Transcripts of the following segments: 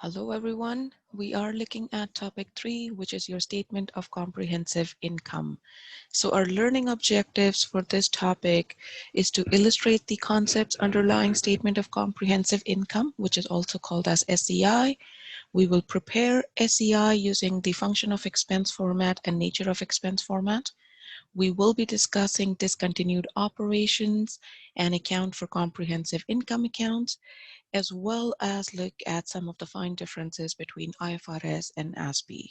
Hello everyone, we are looking at topic 3, which is your statement of comprehensive income. So our learning objectives for this topic is to illustrate the concepts underlying statement of comprehensive income, which is also called as SEI. We will prepare SEI using the function of expense format and nature of expense format. We will be discussing discontinued operations and account for comprehensive income accounts, as well as look at some of the fine differences between IFRS and ASPE.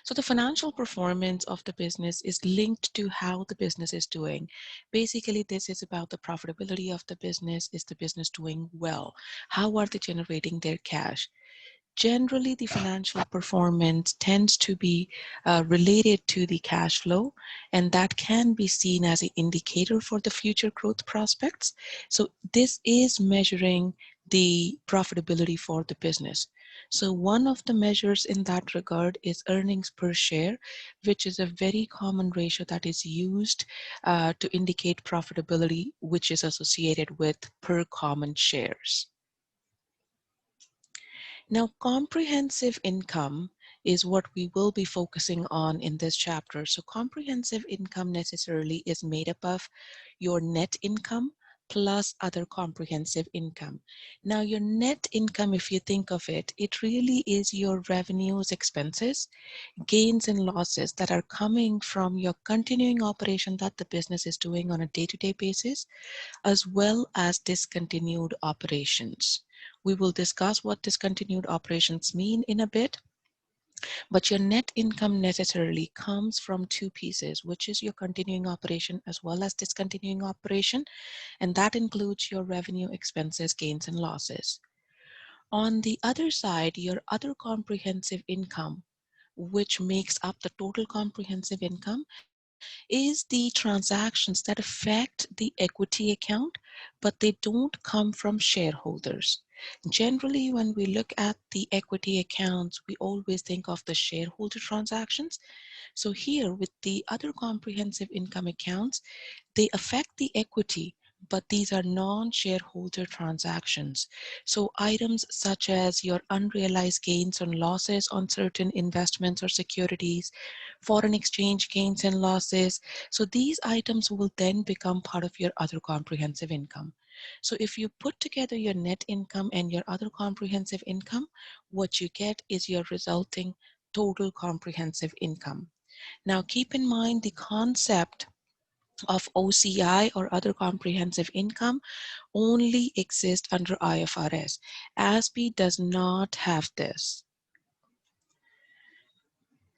So the financial performance of the business is linked to how the business is doing. Basically, this is about the profitability of the business. Is the business doing well? How are they generating their cash? Generally, the financial performance tends to be related to the cash flow, and that can be seen as an indicator for the future growth prospects. So this is measuring the profitability for the business. So one of the measures in that regard is earnings per share, which is a very common ratio that is used to indicate profitability, which is associated with per common shares. Now, comprehensive income is what we will be focusing on in this chapter. So comprehensive income necessarily is made up of your net income plus other comprehensive income. Now, your net income, if you think of it, it really is your revenues, expenses, gains and losses that are coming from your continuing operation that the business is doing on a day-to-day basis, as well as discontinued operations. We will discuss what discontinued operations mean in a bit, but your net income necessarily comes from two pieces, which is your continuing operation as well as discontinuing operation, and that includes your revenue, expenses, gains, and losses. On the other side, your other comprehensive income, which makes up the total comprehensive income, is the transactions that affect the equity account, but they don't come from shareholders. Generally, when we look at the equity accounts, we always think of the shareholder transactions. So here with the other comprehensive income accounts, they affect the equity, but these are non-shareholder transactions. So items such as your unrealized gains or losses on certain investments or securities, foreign exchange gains and losses. So these items will then become part of your other comprehensive income. So if you put together your net income and your other comprehensive income, what you get is your resulting total comprehensive income. Now keep in mind the concept of OCI or other comprehensive income only exists under IFRS. ASPE does not have this.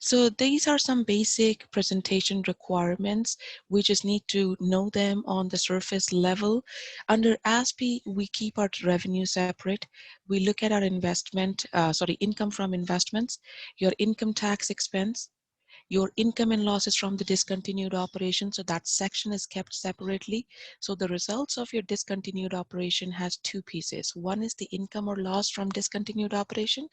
So these are some basic presentation requirements. We just need to know them on the surface level. Under ASPE, we keep our revenue separate. We look at our income from investments, your income tax expense, your income and losses from the discontinued operation. So that section is kept separately. So the results of your discontinued operation has two pieces. One is the income or loss from discontinued operation.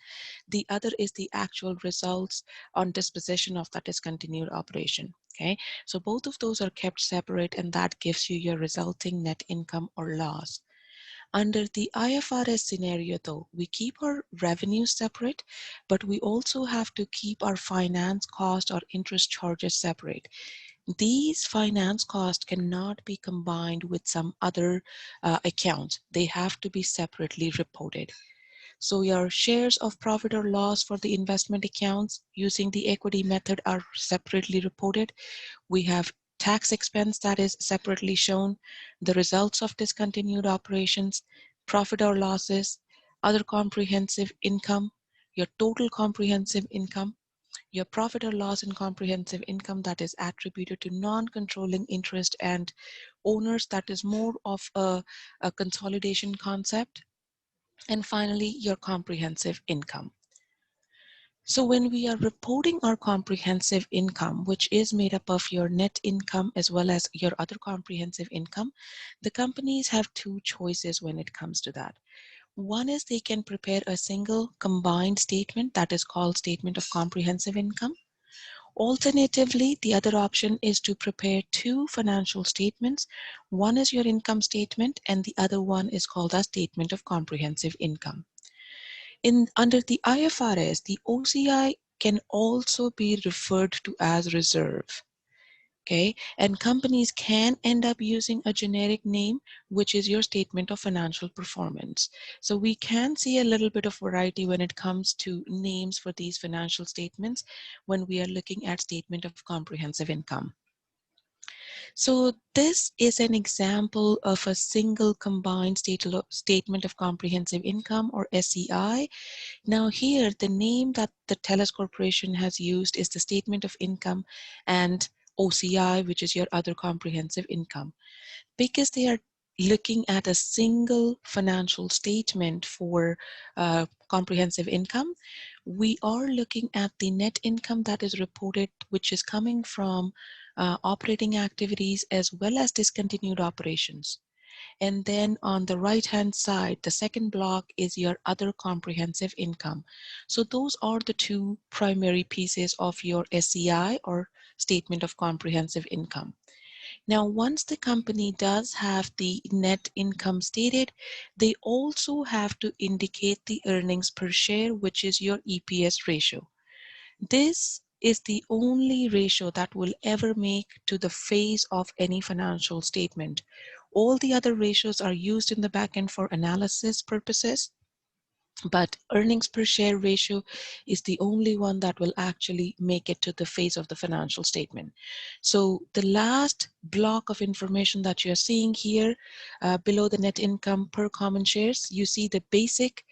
The other is the actual results on disposition of that discontinued operation. Okay, so both of those are kept separate, and that gives you your resulting net income or loss. Under the IFRS scenario though, we keep our revenue separate, but we also have to keep our finance cost or interest charges separate. These finance costs cannot be combined with some other accounts. They have to be separately reported. So your shares of profit or loss for the investment accounts using the equity method are separately reported. We have tax expense that is separately shown, the results of discontinued operations, profit or losses, other comprehensive income, your total comprehensive income, your profit or loss in comprehensive income that is attributed to non-controlling interest and owners, that is more of a consolidation concept, and finally your comprehensive income. So when we are reporting our comprehensive income, which is made up of your net income as well as your other comprehensive income, the companies have two choices when it comes to that. One is they can prepare a single combined statement that is called statement of comprehensive income. Alternatively, the other option is to prepare two financial statements. One is your income statement and the other one is called a statement of comprehensive income. Under the IFRS, the OCI can also be referred to as reserve. Okay, and companies can end up using a generic name, which is your statement of financial performance. So we can see a little bit of variety when it comes to names for these financial statements when we are looking at statement of comprehensive income. So this is an example of a single combined statement of comprehensive income, or SCI. Now here, the name that the TELUS Corporation has used is the Statement of Income and OCI, which is your other comprehensive income. Because they are looking at a single financial statement for comprehensive income, we are looking at the net income that is reported, which is coming from operating activities as well as discontinued operations. And then on the right hand side, the second block is your other comprehensive income. So those are the two primary pieces of your SCI, or statement of comprehensive income. Now, once the company does have the net income stated, they also have to indicate the earnings per share, which is your EPS ratio. This is the only ratio that will ever make to the face of any financial statement. All the other ratios are used in the backend for analysis purposes, but earnings per share ratio is the only one that will actually make it to the face of the financial statement. So the last block of information that you're seeing here below the net income per common shares, you see the basic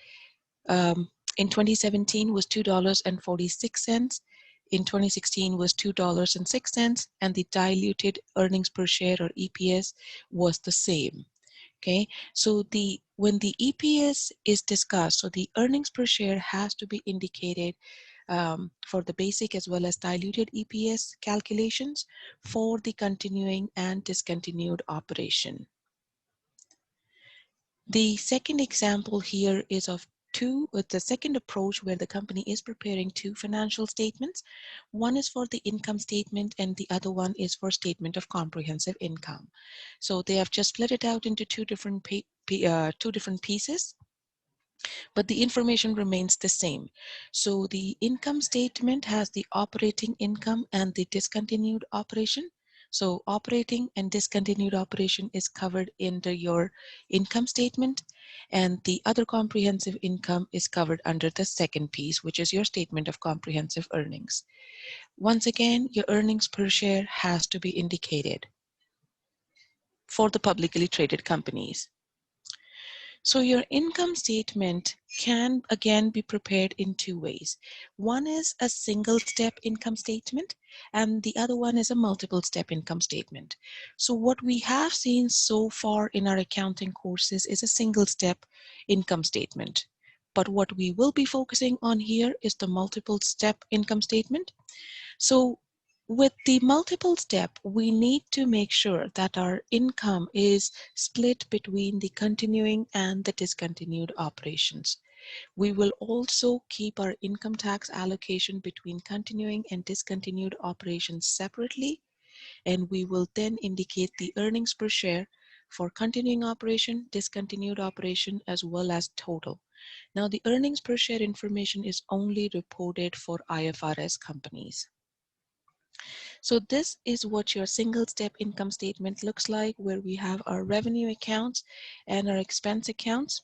in 2017 was $2.46. In 2016 was $2.06, and the diluted earnings per share, or EPS, was the same. Okay, so when the EPS is discussed, so the earnings per share has to be indicated for the basic as well as diluted EPS calculations for the continuing and discontinued operation. The second example here is of the second approach where the company is preparing two financial statements. One is for the income statement and the other one is for statement of comprehensive income. So they have just split it out into two different pieces, but the information remains the same. So the income statement has the operating income and the discontinued operation. So operating and discontinued operation is covered under your income statement, and the other comprehensive income is covered under the second piece, which is your statement of comprehensive earnings. Once again, your earnings per share has to be indicated for the publicly traded companies. So your income statement can again be prepared in two ways. One is a single step income statement, and the other one is a multiple step income statement. So what we have seen so far in our accounting courses is a single step income statement. But what we will be focusing on here is the multiple step income statement. So with the multiple step, we need to make sure that our income is split between the continuing and the discontinued operations. We will also keep our income tax allocation between continuing and discontinued operations separately, and we will then indicate the earnings per share for continuing operation, discontinued operation, as well as total. Now, the earnings per share information is only reported for IFRS companies. So this is what your single step income statement looks like, where we have our revenue accounts and our expense accounts.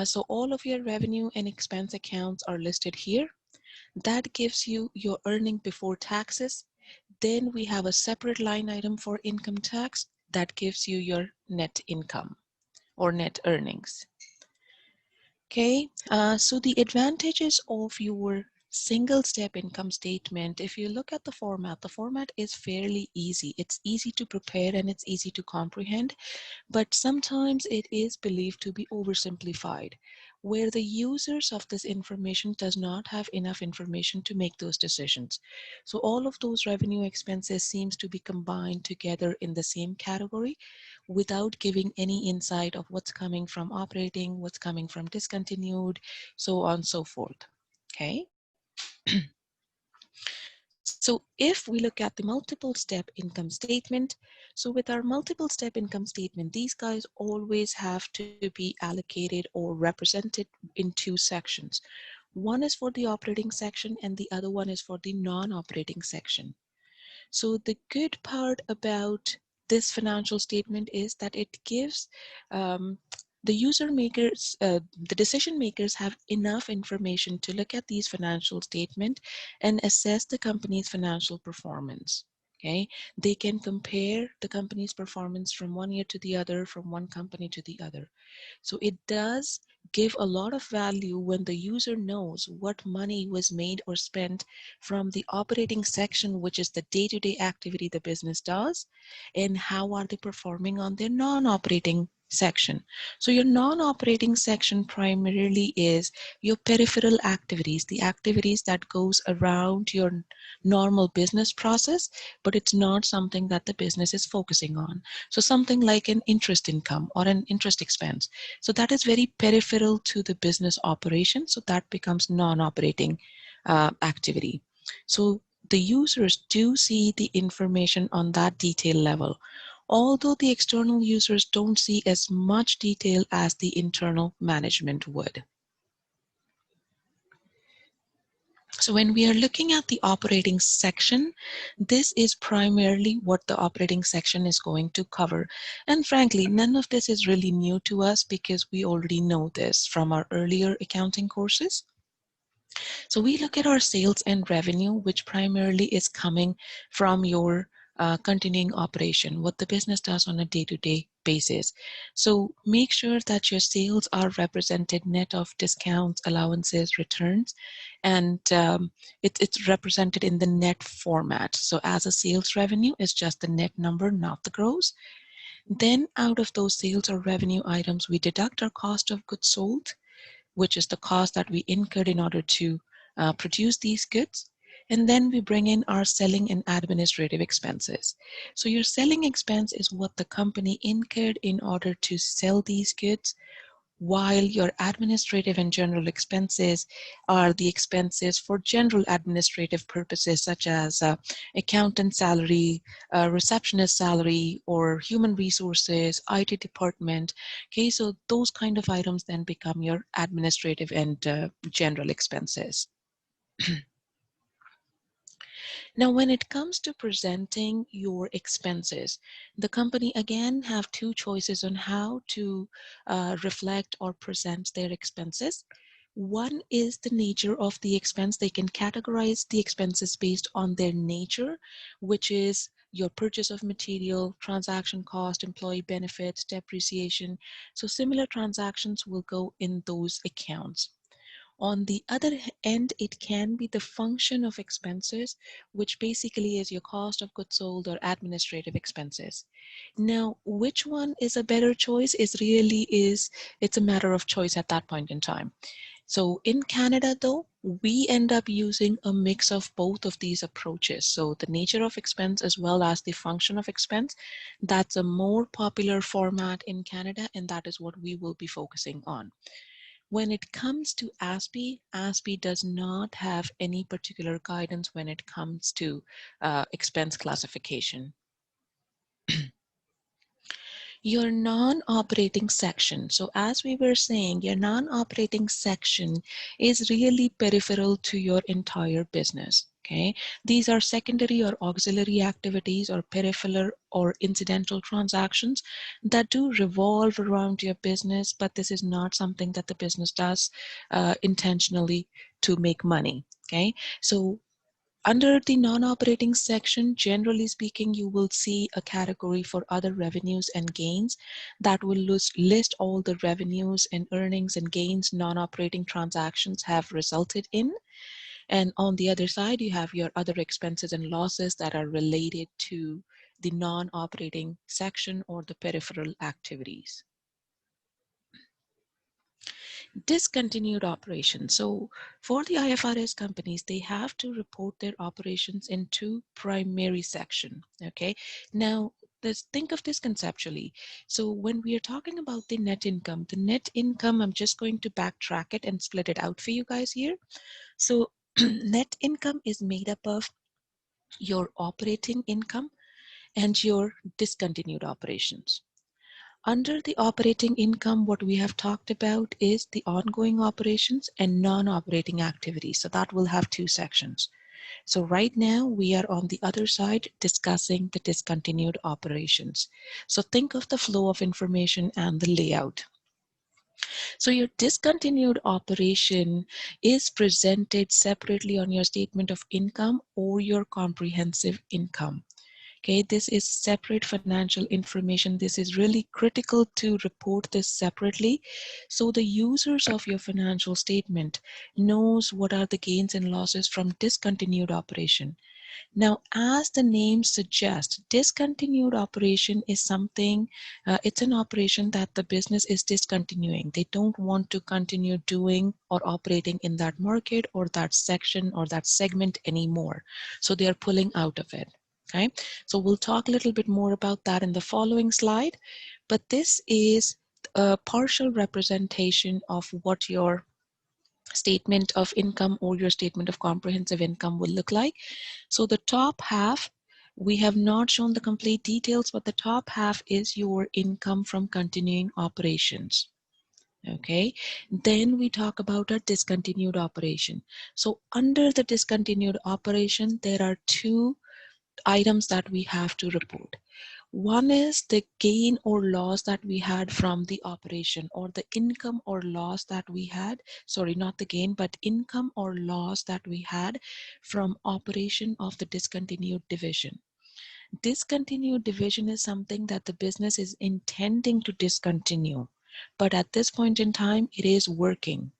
So all of your revenue and expense accounts are listed here. That gives you your earning before taxes. Then we have a separate line item for income tax that gives you your net income or net earnings. Okay, so the advantages of your single step income statement, if you look at the format is fairly easy. It's easy to prepare and it's easy to comprehend, but sometimes it is believed to be oversimplified, where the users of this information does not have enough information to make those decisions. So all of those revenue expenses seems to be combined together in the same category without giving any insight of what's coming from operating, what's coming from discontinued, so on and so forth. Okay. So if we look at the multiple step income statement, so with our multiple step income statement, these guys always have to be allocated or represented in two sections. One is for the operating section and the other one is for the non-operating section. So the good part about this financial statement is that it gives the user makers, the decision makers have enough information to look at these financial statement and assess the company's financial performance. Okay, they can compare the company's performance from one year to the other, from one company to the other. So it does give a lot of value when the user knows what money was made or spent from the operating section, which is the day-to-day activity the business does, and how are they performing on their non-operating section. So your non-operating section primarily is your peripheral activities, the activities that goes around your normal business process, but it's not something that the business is focusing on. So something like an interest income or an interest expense. So that is very peripheral to the business operation. So that becomes non-operating activity. So the users do see the information on that detail level, although the external users don't see as much detail as the internal management would. So when we are looking at the operating section, this is primarily what the operating section is going to cover. And frankly, none of this is really new to us because we already know this from our earlier accounting courses. So we look at our sales and revenue, which primarily is coming from your continuing operation, what the business does on a day-to-day basis. So make sure that your sales are represented net of discounts, allowances, returns, and it's represented in the net format. So as a sales revenue, it's just the net number, not the gross. Then out of those sales or revenue items, we deduct our cost of goods sold, which is the cost that we incurred in order to produce these goods. And then we bring in our selling and administrative expenses. So your selling expense is what the company incurred in order to sell these goods, while your administrative and general expenses are the expenses for general administrative purposes such as accountant salary, receptionist salary, or human resources, IT department. Okay, so those kind of items then become your administrative and general expenses. Now, when it comes to presenting your expenses, the company again have two choices on how to reflect or present their expenses. One is the nature of the expense. They can categorize the expenses based on their nature, which is your purchase of material, transaction cost, employee benefits, depreciation. So similar transactions will go in those accounts. On the other end, it can be the function of expenses, which basically is your cost of goods sold or administrative expenses. Now, which one is a better choice it's a matter of choice at that point in time. So in Canada, though, we end up using a mix of both of these approaches. So the nature of expense as well as the function of expense, that's a more popular format in Canada, and that is what we will be focusing on. When it comes to ASPE, ASPE does not have any particular guidance when it comes to expense classification. Your non-operating section. So as we were saying, your non-operating section is really peripheral to your entire business. Okay, these are secondary or auxiliary activities or peripheral or incidental transactions that do revolve around your business, but this is not something that the business does intentionally to make money. Okay, so under the non-operating section, generally speaking, you will see a category for other revenues and gains that will list all the revenues and earnings and gains non-operating transactions have resulted in. And on the other side, you have your other expenses and losses that are related to the non-operating section or the peripheral activities. Discontinued operations. So for the IFRS companies, they have to report their operations in two primary sections. Okay. Now, let's think of this conceptually. So when we are talking about the net income, I'm just going to backtrack it and split it out for you guys here. So net income is made up of your operating income, and your discontinued operations. Under the operating income, what we have talked about is the ongoing operations and non-operating activities. So that will have two sections. So right now we are on the other side discussing the discontinued operations. So think of the flow of information and the layout. So your discontinued operation is presented separately on your statement of income or your comprehensive income. Okay, this is separate financial information. This is really critical to report this separately, so the users of your financial statement knows what are the gains and losses from discontinued operation. Now, as the name suggests, discontinued operation is something, it's an operation that the business is discontinuing. They don't want to continue doing or operating in that market or that section or that segment anymore. So they are pulling out of it. Okay, so we'll talk a little bit more about that in the following slide, but this is a partial representation of what your statement of income or your statement of comprehensive income will look like. So the top half, we have not shown the complete details, but the top half is your income from continuing operations. Okay, then we talk about a discontinued operation. So under the discontinued operation, there are two items that we have to report. One is the gain or loss that we had from the operation, or the income or loss that we had, sorry, not the gain, but income or loss that we had from operation of the discontinued division. Discontinued division is something that the business is intending to discontinue, but at this point in time, it is working.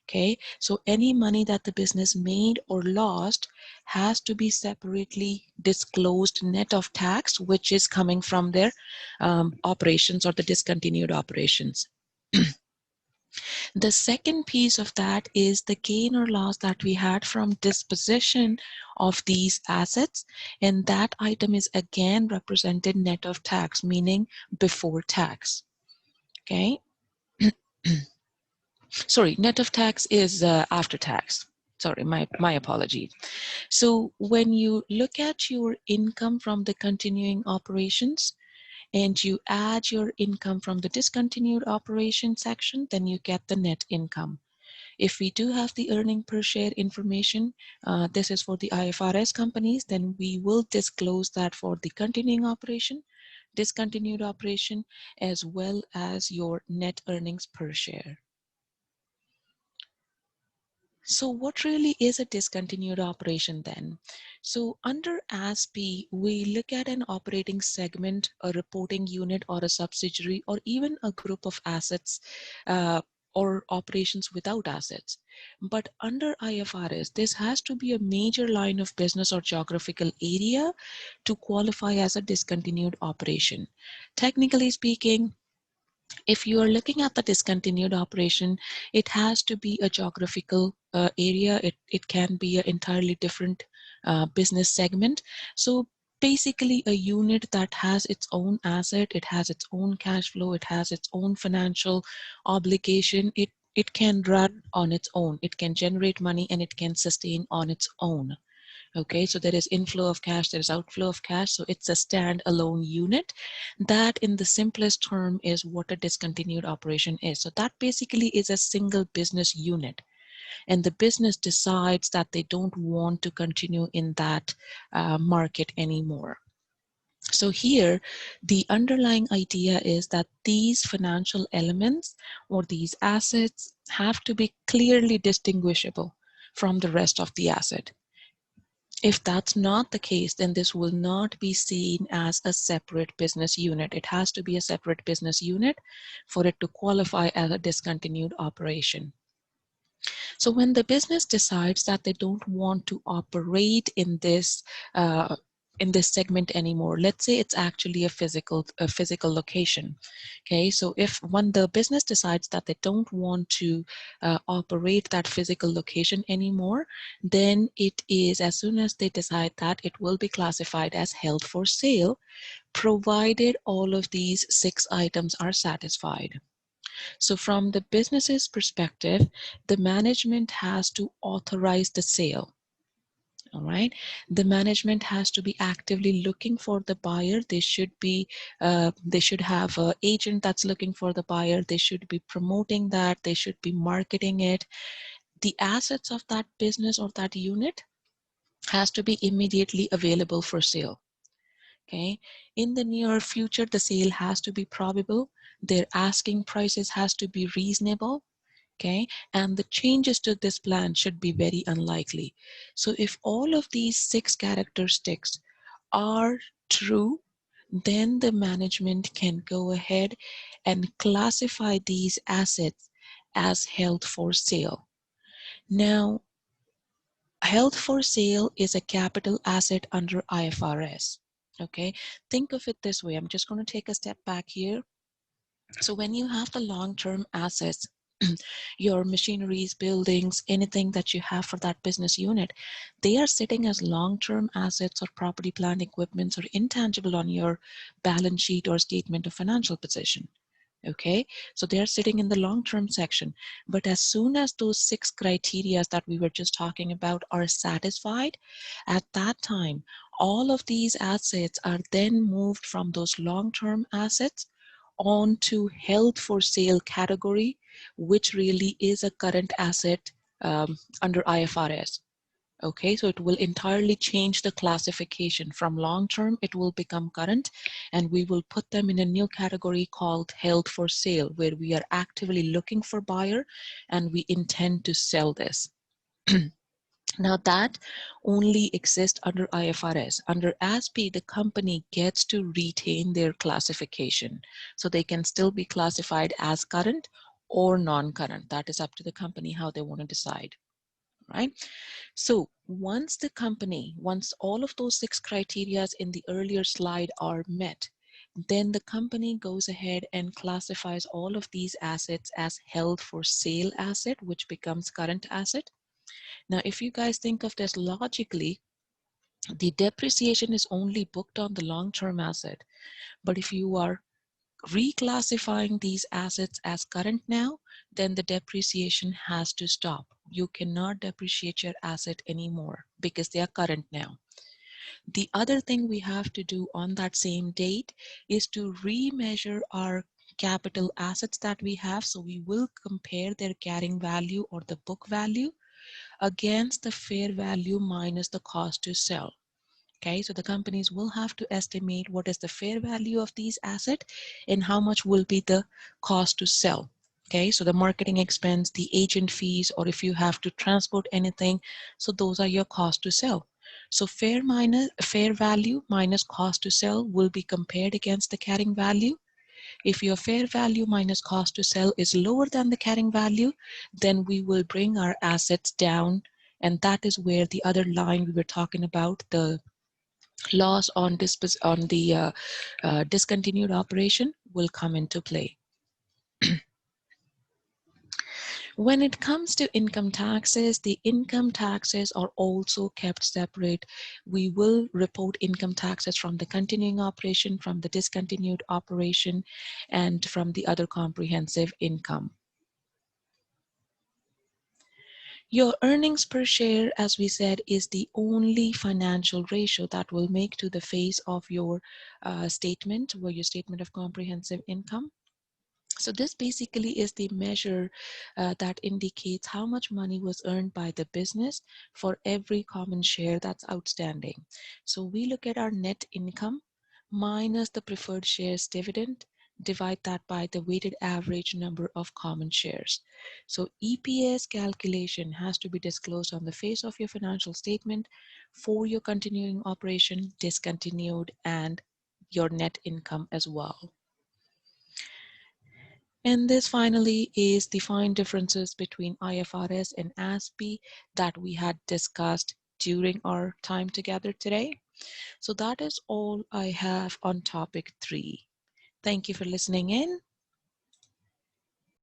Okay, so any money that the business made or lost has to be separately disclosed net of tax, which is coming from their operations or the discontinued operations. The second piece of that is the gain or loss that we had from disposition of these assets, and that item is again represented net of tax, meaning before tax. Okay. Sorry, net of tax is after tax. Sorry, my apologies. So when you look at your income from the continuing operations and you add your income from the discontinued operation section, then you get the net income. If we do have the earning per share information, this is for the IFRS companies, then we will disclose that for the continuing operation, discontinued operation, as well as your net earnings per share. So what really is a discontinued operation then? So under ASPE, we look at an operating segment, a reporting unit, or a subsidiary, or even a group of assets or operations without assets. But under IFRS, this has to be a major line of business or geographical area to qualify as a discontinued operation. Technically speaking, if you are looking at the discontinued operation, it has to be a geographical area. It can be an entirely different business segment. So basically a unit that has its own asset, it has its own cash flow, it has its own financial obligation. It can run on its own. It can generate money and it can sustain on its own. Okay, so there is inflow of cash, there is outflow of cash. So it's a standalone unit. That in the simplest term is what a discontinued operation is. So that basically is a single business unit. And the business decides that they don't want to continue in that market anymore. So here, the underlying idea is that these financial elements or these assets have to be clearly distinguishable from the rest of the asset. If that's not the case, then this will not be seen as a separate business unit. It has to be a separate business unit for it to qualify as a discontinued operation. So when the business decides that they don't want to operate in this segment anymore, let's say it's actually a physical location. Okay, so if when the business decides that they don't want to operate that physical location anymore, then it is, as soon as they decide that, it will be classified as held for sale, provided all of these 6 items are satisfied. So from the business's perspective, the management has to authorize the sale. All right. The management has to be actively looking for the buyer. They should have an agent that's looking for the buyer. They should be promoting that. They should be marketing it. The assets of that business or that unit has to be immediately available for sale. Okay. In the near future, the sale has to be probable. Their asking prices has to be reasonable. Okay, and the changes to this plan should be very unlikely. So if all of these 6 characteristics are true, then the management can go ahead and classify these assets as held for sale. Now, held for sale is a capital asset under IFRS. Okay, think of it this way. I'm just going to take a step back here. So when you have the long-term assets, your machineries, buildings, anything that you have for that business unit, they are sitting as long-term assets or property, plant, equipment, or intangible on your balance sheet or statement of financial position. Okay, so they're sitting in the long-term section. But as soon as those 6 criteria that we were just talking about are satisfied, at that time, all of these assets are then moved from those long-term assets onto held for sale category, which really is a current asset under IFRS. Okay, so it will entirely change the classification. From long term, it will become current, and we will put them in a new category called held for sale, where we are actively looking for buyer and we intend to sell this. Now that only exists under IFRS. Under ASPE, the company gets to retain their classification. So they can still be classified as current or non-current. That is up to the company how they want to decide, right? So once all of those 6 criteria in the earlier slide are met, then the company goes ahead and classifies all of these assets as held for sale asset, which becomes current asset. Now, if you guys think of this logically, the depreciation is only booked on the long-term asset. But if you are reclassifying these assets as current now, then the depreciation has to stop. You cannot depreciate your asset anymore because they are current now. The other thing we have to do on that same date is to remeasure our capital assets that we have. So we will compare their carrying value or the book value against the fair value minus the cost to sell. Okay, so the companies will have to estimate what is the fair value of these assets and how much will be the cost to sell. Okay, so the marketing expense, the agent fees, or if you have to transport anything, so those are your cost to sell. So fair value minus cost to sell will be compared against the carrying value. If your fair value minus cost to sell is lower than the carrying value, then we will bring our assets down. And that is where the other line we were talking about, the loss on the discontinued operation, will come into play. When it comes to income taxes, the income taxes are also kept separate. We will report income taxes from the continuing operation, from the discontinued operation, and from the other comprehensive income. Your earnings per share, as we said, is the only financial ratio that will make to the face of your statement, or your statement of comprehensive income. So this basically is the measure that indicates how much money was earned by the business for every common share that's outstanding. So we look at our net income minus the preferred shares dividend, divide that by the weighted average number of common shares. So EPS calculation has to be disclosed on the face of your financial statement for your continuing operation, discontinued, and your net income as well. And this finally is the fine differences between IFRS and ASPE that we had discussed during our time together today. So that is all I have on topic 3. Thank you for listening in.